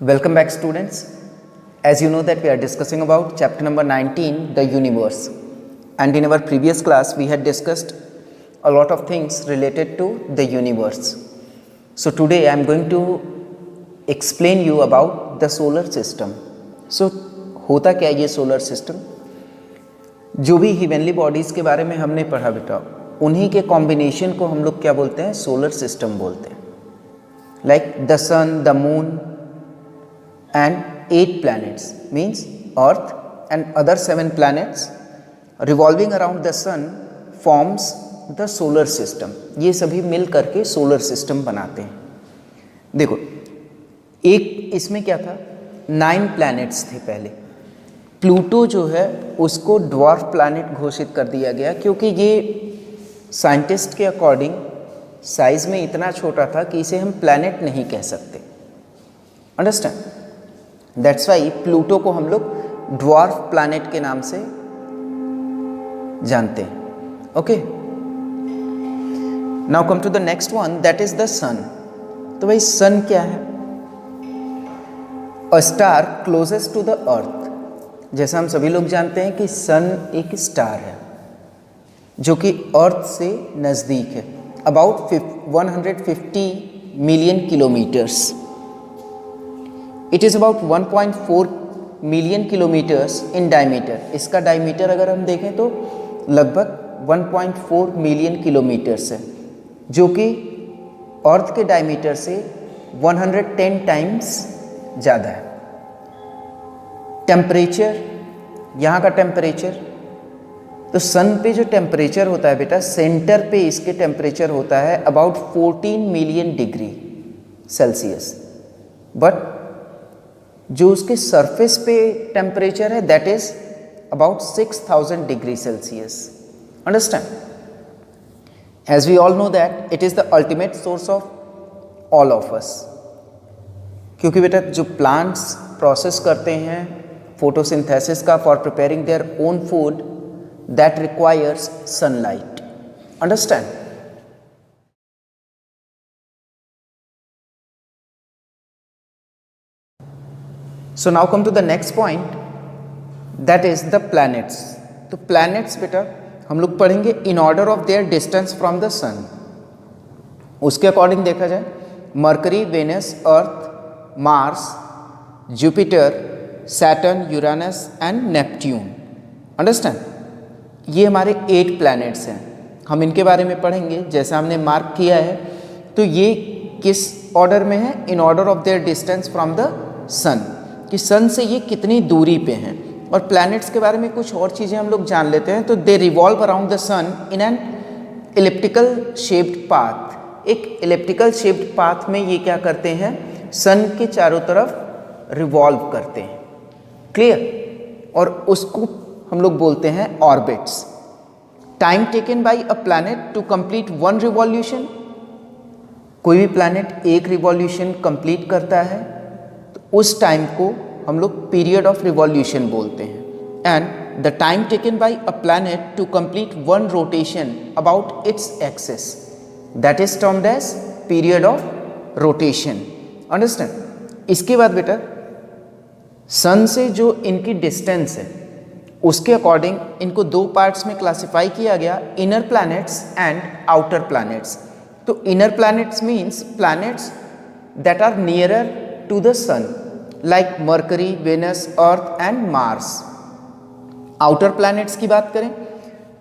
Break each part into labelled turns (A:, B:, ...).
A: Welcome back, students. As you know that we are discussing about chapter number 19, the universe. And in our previous class, we had discussed a lot of things related to the universe. So today I am going to explain you about the solar system. So होता क्या है ये solar system? जो भी heavenly bodies के बारे में हमने पढ़ा बेटा, उन्हीं के combination को हम लोग क्या बोलते हैं? Solar system बोलते हैं. Like the sun, the moon, and 8 planets means Earth and other 7 planets revolving around the sun forms the solar system. ये सभी मिल करके solar system बनाते हैं. देखो एक इसमें क्या था, 9 planets थे पहले. प्लूटो जो है उसको ड्वार्फ प्लैनेट घोषित कर दिया गया क्योंकि ये साइंटिस्ट के अकॉर्डिंग साइज में इतना छोटा था कि इसे हम प्लैनेट नहीं कह सकते. अंडरस्टैंड? दैट्स वाई प्लूटो को हम लोग ड्वार्फ प्लैनेट के नाम से जानते हैं. Okay, now come to the next one, that is the sun. तो भाई सन क्या है? A star closest to the earth. जैसा हम सभी लोग जानते हैं कि सन एक स्टार है जो कि अर्थ से नज़दीक है, about 150 million kilometres. It is about 1.4 million kilometres in diameter. इसका डायमीटर अगर हम देखें तो लगभग 1.4 मिलियन किलोमीटर्स है, जो कि अर्थ के डायमीटर से 110 टाइम्स ज़्यादा है. टेम्परेचर, यहाँ का टेम्परेचर, तो सन पे जो टेम्परेचर होता है बेटा, सेंटर पे इसके टेम्परेचर होता है about 14 million degree Celsius. But जो उसके सरफेस पे टेम्परेचर है that is about 6000 degree Celsius. Understand? As we all know that it is the ultimate source of all of us. क्योंकि बेटा जो प्लांट्स प्रोसेस करते हैं फोटोसिंथेसिस का for preparing their own food, that requires sunlight. Understand? So now come to the next point, that is the planets. तो planets बेटा हम लोग पढ़ेंगे in order of their distance from the sun. उसके according देखा जाए, Mercury, Venus, Earth, Mars, Jupiter, Saturn, Uranus and Neptune. Understand? ये हमारे 8 प्लैनेट्स हैं. हम इनके बारे में पढ़ेंगे जैसा हमने मार्क किया है. तो ये किस ऑर्डर में है? In order of their distance from the sun, कि सन से ये कितनी दूरी पे हैं. और प्लैनेट्स के बारे में कुछ और चीज़ें हम लोग जान लेते हैं. तो they revolve around the sun in an elliptical shaped path. एक इलिप्टिकल शेप्ड पाथ में ये क्या करते हैं? सन के चारों तरफ रिवॉल्व करते हैं. क्लियर? और उसको हम लोग बोलते हैं orbits. Time taken by a planet to complete one revolution. कोई भी प्लैनेट एक रिवॉल्यूशन कंप्लीट करता है तो उस टाइम को हम लोग पीरियड ऑफ रिवॉल्यूशन बोलते हैं. And the time taken by a planet to complete one rotation about its axis, that is termed as period of rotation. Understand? इसके बाद बेटा सन से जो इनकी डिस्टेंस है उसके अकॉर्डिंग इनको 2 पार्ट्स में क्लासिफाई किया गया, inner planets and outer planets. तो inner planets means planets that are nearer to the sun like Mercury, Venus, Earth and Mars. Outer planets की बात करें,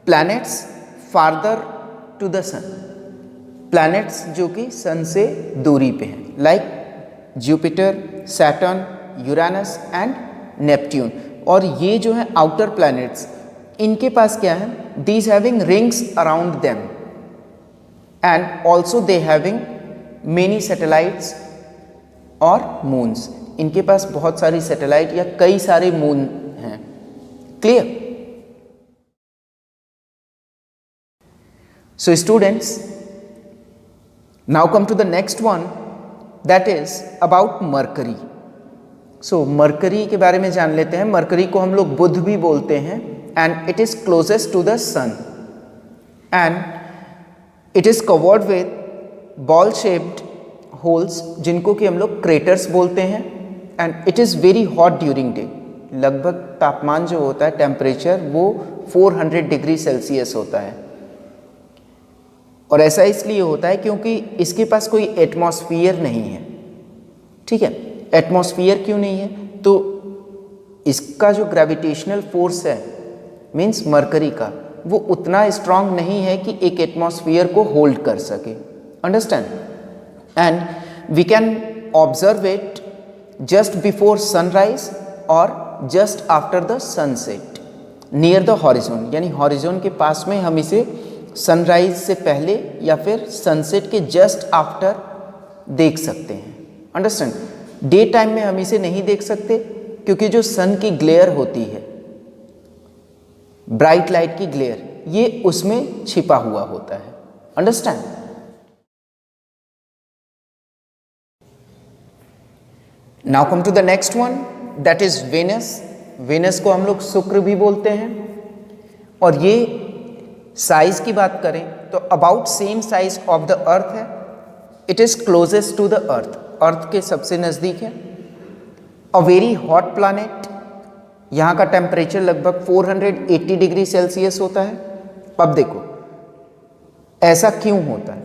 A: planets farther to the sun, planets जो कि sun से दूरी पे हैं, like Jupiter, Saturn, Uranus and Neptune. और ये जो है आउटर प्लैनेट्स, इनके पास क्या है? These having rings around them and also they having many satellites और मून्स. इनके पास बहुत सारी सैटेलाइट या कई सारे मून हैं. Clear? So students, now come to the next one, that is about Mercury. सो मरकरी के बारे में जान लेते हैं. मरकरी को हम लोग बुध भी बोलते हैं and it is closest to the sun and it is covered with ball shaped holes जिनको कि हम लोग क्रेटर्स बोलते हैं. And it is very hot during day. लगभग तापमान जो होता है, टेम्परेचर, वो 400 डिग्री सेल्सियस होता है। और ऐसा इसलिए होता है क्योंकि इसके पास कोई एटमॉस्फेयर नहीं है। ठीक है, एटमॉस्फेयर क्यों नहीं है? तो इसका जो ग्रेविटेशनल फोर्स है, मीन्स मरकरी का, वो उतना स्ट्रांग नहीं है कि एक एटमॉस्फेयर को होल्ड कर सके। Understand? And we can observe it just before sunrise और just after the sunset near the horizon, यानी हॉरिजॉन के पास में हम इसे सनराइज से पहले या फिर सनसेट के जस्ट आफ्टर देख सकते हैं। अंडरस्टैंड? डे टाइम में हम इसे नहीं देख सकते क्योंकि जो सन की ग्लेयर होती है, ब्राइट लाइट की ग्लेयर, ये उसमें छिपा हुआ होता है। Understand? Now come to the next one, that is Venus. Venus को हम लोग शुक्र भी बोलते हैं। और ये साइज की बात करें तो about same size of the earth है। It is closest to the earth, earth के सबसे नजदीक है। अ वेरी हॉट प्लैनेट, यहाँ का टेम्परेचर लगभग 480 डिग्री सेल्सियस होता है। अब देखो ऐसा क्यों होता है?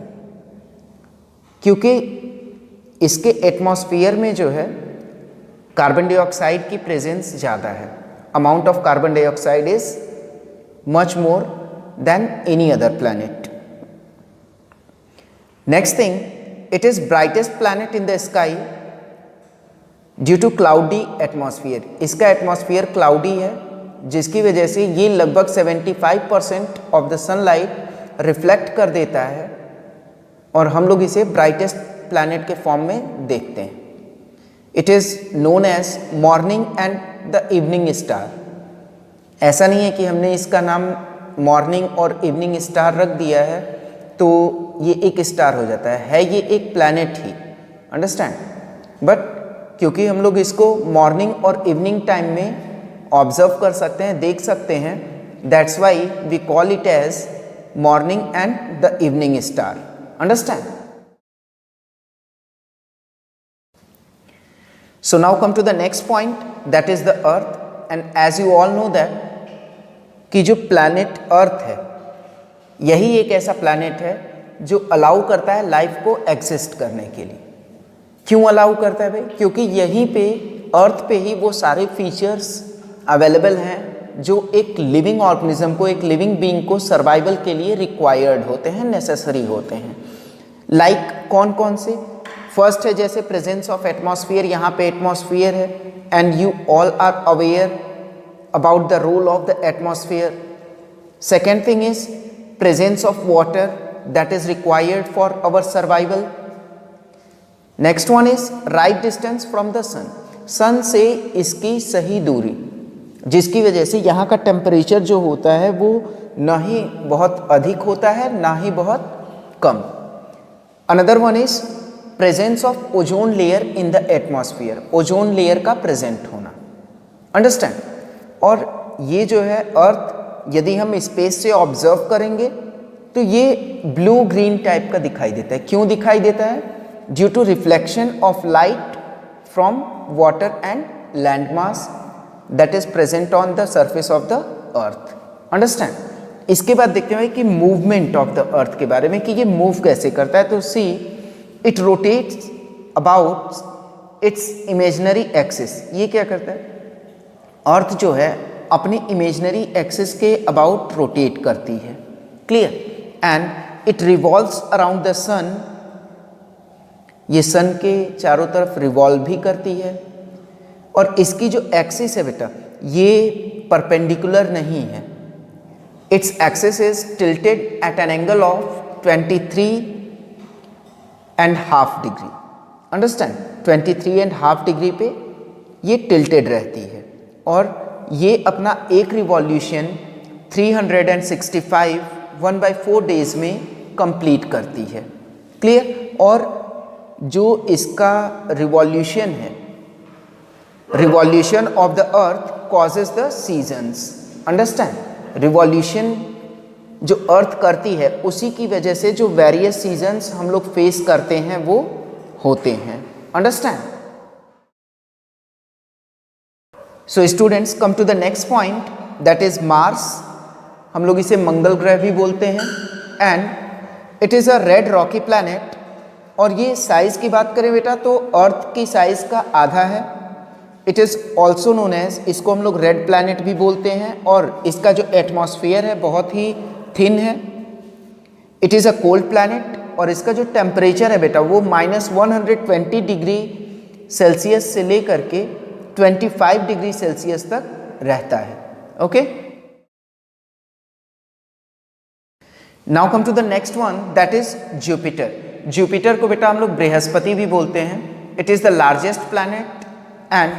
A: क्योंकि इसके एटमॉस्फेयर में जो है कार्बन डाइऑक्साइड की प्रेजेंस ज़्यादा है। Amount of carbon dioxide is much more than any other planet. Next thing, it is brightest planet in the sky due to cloudy atmosphere. इसका एटमॉस्फेयर क्लाउडी है, जिसकी वजह से ये लगभग 75% ऑफ द सनलाइट रिफ्लेक्ट कर देता है और हम लोग इसे ब्राइटेस्ट प्लैनेट के फॉर्म में देखते हैं। It is known as morning and the evening star. ऐसा नहीं है कि हमने इसका नाम मॉर्निंग और इवनिंग स्टार रख दिया है तो ये एक स्टार हो जाता है ये एक प्लैनेट ही। अंडरस्टैंड? बट क्योंकि हम लोग इसको मॉर्निंग और इवनिंग टाइम में ऑब्जर्व कर सकते हैं, देख सकते हैं, that's why we call it as morning and the evening star. Understand? So now come to the next point, that is the earth, and as you all know that कि जो planet earth है, यही एक ऐसा planet है जो allow करता है लाइफ को एग्जिस्ट करने के लिए। क्यों अलाउ करता है भाई? क्योंकि यहीं पे अर्थ पे ही वो सारे फीचर्स अवेलेबल हैं जो एक लिविंग ऑर्गेनिज्म को, एक लिविंग बीइंग को सर्वाइवल के लिए रिक्वायर्ड होते हैं, नेसेसरी होते हैं। लाइक कौन कौन से? फर्स्ट है जैसे प्रेजेंस ऑफ एटमॉस्फेयर, यहाँ पे एटमॉस्फेयर है and you all are aware about the role of the atmosphere. Second thing is presence of water that is required for our survival. Next one is right distance from the sun. Sun से इसकी सही दूरी, जिसकी वजह से यहाँ का temperature जो होता है वो ना ही बहुत अधिक होता है ना ही बहुत कम। Another one is presence of ozone layer in the atmosphere, ozone layer का प्रेजेंट होना। अंडरस्टैंड? और ये जो है अर्थ, यदि हम स्पेस से ऑब्जर्व करेंगे तो ये ब्लू ग्रीन टाइप का दिखाई देता है। क्यों दिखाई देता है? Due to reflection of light from water and land mass that is present on the surface of the earth. Understand? इसके बाद देखते हैं कि मूवमेंट ऑफ द अर्थ के बारे में, कि ये मूव कैसे करता है। तो see it rotates about its imaginary axis. ये क्या करता है? अर्थ जो है अपनी इमेजनरी एक्सिस के अबाउट रोटेट करती है। Clear? And it revolves around the sun. ये सन के चारों तरफ रिवॉल्व भी करती है। और इसकी जो एक्सिस है बेटा, ये परपेंडिकुलर नहीं है। Its axis is tilted at an angle of 23.5 degree. Understand? 23.5 degree पे ये टिल्टेड रहती है और ये अपना एक रिवॉल्यूशन 365 1/4 डेज में कंप्लीट करती है। क्लियर? और जो इसका रिवॉल्यूशन है, revolution of the earth causes the seasons. Understand? Revolution जो अर्थ करती है उसी की वजह से जो वेरियस सीजन्स हम लोग फेस करते हैं वो होते हैं। Understand? So students come to the next point that is Mars. हम लोग इसे मंगल ग्रह भी बोलते हैं and it is a red rocky planet. और ये साइज़ की बात करें बेटा तो अर्थ की साइज़ का आधा है। It is also known as, इसको हम लोग रेड प्लैनेट भी बोलते हैं और इसका जो एटमॉस्फेयर है बहुत ही थिन है। It is a cold planet और इसका जो टेम्परेचर है बेटा वो -120 डिग्री सेल्सियस से लेकर के 25 डिग्री सेल्सियस तक रहता है। Okay, now come to the next one that is Jupiter. Jupiter को बेटा हम लोग बृहस्पति भी बोलते हैं। It is the largest planet and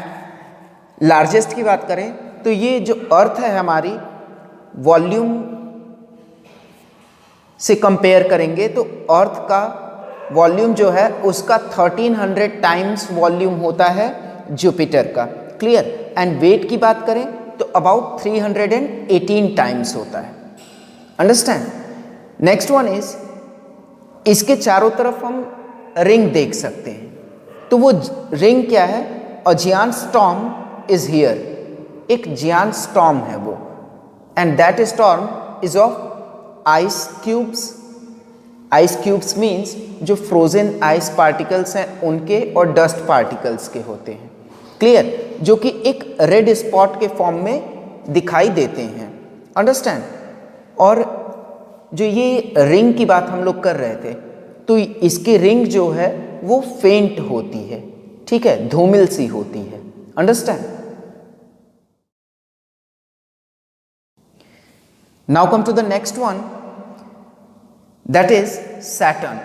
A: largest की बात करें तो ये जो अर्थ है हमारी वॉल्यूम से कंपेयर करेंगे तो अर्थ का वॉल्यूम जो है उसका 1300 टाइम्स वॉल्यूम होता है जुपिटर का। क्लियर। एंड वेट की बात करें तो अबाउट 318 टाइम्स होता है। अंडरस्टैंड। नेक्स्ट वन इज, इसके चारों तरफ हम रिंग देख सकते हैं। तो वो रिंग क्या है? अ जियान स्टॉर्म इज हियर। एक जियान स्टॉर्म है वो and that storm is of ice cubes. Ice cubes means जो फ्रोजन आइस पार्टिकल्स हैं उनके और डस्ट पार्टिकल्स के होते हैं। क्लियर। जो कि एक रेड स्पॉट के फॉर्म में दिखाई देते हैं। अंडरस्टैंड। और जो ये रिंग की बात हम लोग कर रहे थे तो इसकी रिंग जो है वो फेंट होती है, ठीक है, धूमिल सी होती है। Understand. Now come to the next one that is Saturn.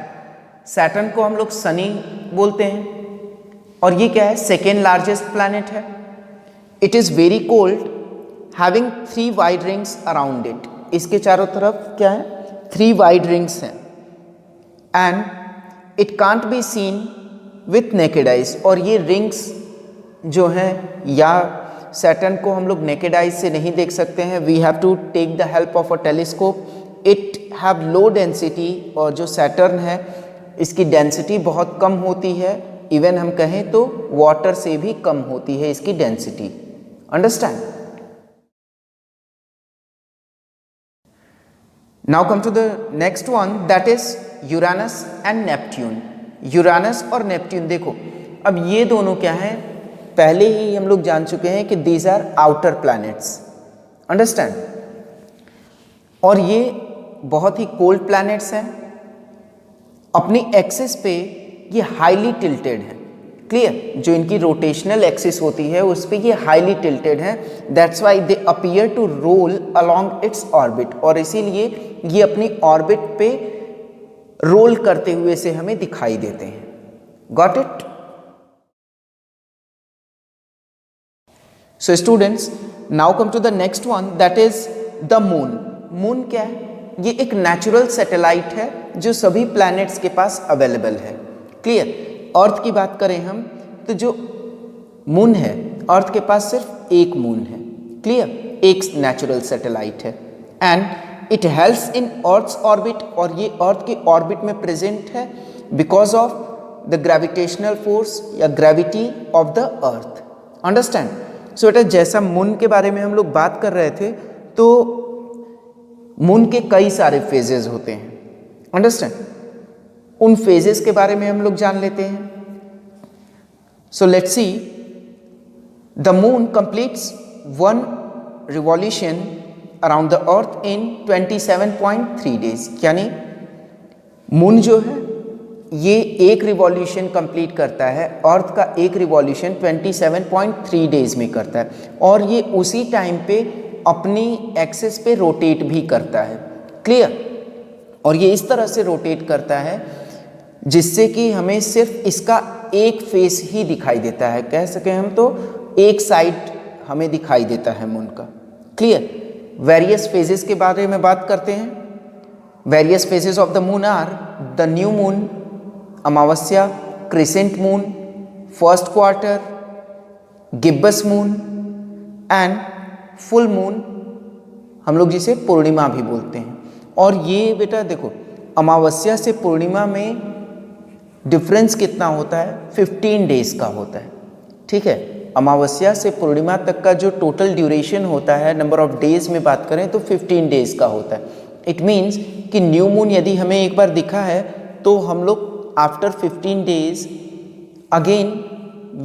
A: Saturn को हम लोग सनी बोलते हैं और ये क्या है? सेकेंड लार्जेस्ट प्लैनेट है। It is very cold having 3 wide rings around it. इसके चारों तरफ क्या है? 3 वाइड रिंग्स हैं and it can't be seen with naked eyes. और ये रिंग्स जो हैं या सैटर्न को हम लोग नेकेड आइज से नहीं देख सकते हैं। We have to take the help of a telescope. It have low density और जो सैटर्न है इसकी डेंसिटी बहुत कम होती है। इवन हम कहें तो वाटर से भी कम होती है इसकी density. Understand. Now come to the next one that is Uranus and Neptune. Uranus और नेपट्यून देखो, अब ये दोनों क्या हैं? पहले ही हम लोग जान चुके हैं कि these are outer planets. Understand. और ये बहुत ही कोल्ड प्लैनेट्स हैं। अपनी एक्सिस पे ये हाईली टिल्टेड है। क्लियर। जो इनकी रोटेशनल एक्सिस होती है उस पे ये हाईली टिल्टेड है। That's why they appear to roll along its orbit. और इसीलिए ये अपनी ऑर्बिट पे रोल करते हुए से हमें दिखाई देते हैं। Got it? So students now come to the next one that is the moon. Moon क्या है? ये एक नेचुरल सैटेलाइट है जो सभी प्लैनेट्स के पास अवेलेबल है। क्लियर। अर्थ की बात करें हम तो जो मून है अर्थ के पास सिर्फ एक मून है। क्लियर। एक नेचुरल सैटेलाइट है and it helps in earth's orbit. और ये अर्थ के ऑर्बिट में प्रेजेंट है because of the gravitational force या gravity of the earth. Understand. So बेटा जैसा मून के बारे में हम लोग बात कर रहे थे तो मून के कई सारे फेजेस होते हैं। अंडरस्टैंड। उन फेजेस के बारे में हम लोग जान लेते हैं। So let's see, the moon completes 1 revolution around the earth in 27.3 days. यानी मून जो है ये एक रिवॉल्यूशन कंप्लीट करता है। अर्थ का एक रिवॉल्यूशन 27.3 डेज में करता है और ये उसी टाइम पे अपनी एक्सिस पे रोटेट भी करता है। क्लियर। और ये इस तरह से रोटेट करता है जिससे कि हमें सिर्फ इसका एक फेस ही दिखाई देता है। कह सके हम तो एक साइड हमें दिखाई देता है मून का। क्लियर। वेरियस फेजेस के बारे में बात करते हैं। Various phases of the moon are the new moon, amavasya, crescent moon, first quarter, gibbous moon and full moon, हम लोग जिसे पूर्णिमा भी बोलते हैं। और ये बेटा देखो अमावस्या से पूर्णिमा में डिफरेंस कितना होता है? 15 डेज का होता है। ठीक है। अमावस्या से पूर्णिमा तक का जो टोटल ड्यूरेशन होता है, नंबर ऑफ डेज में बात करें तो 15 डेज का होता है। इट मीन्स कि न्यू मून यदि हमें एक बार दिखा है तो हम लोग after 15 days again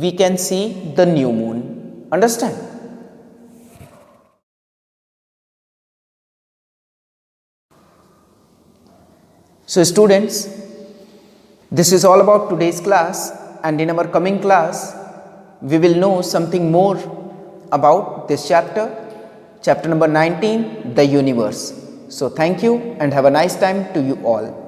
A: we can see the new moon. Understand? So students, this is all about today's class, and in our coming class we will know something more about this chapter, chapter number 19, the universe. So thank you and have a nice time to you all.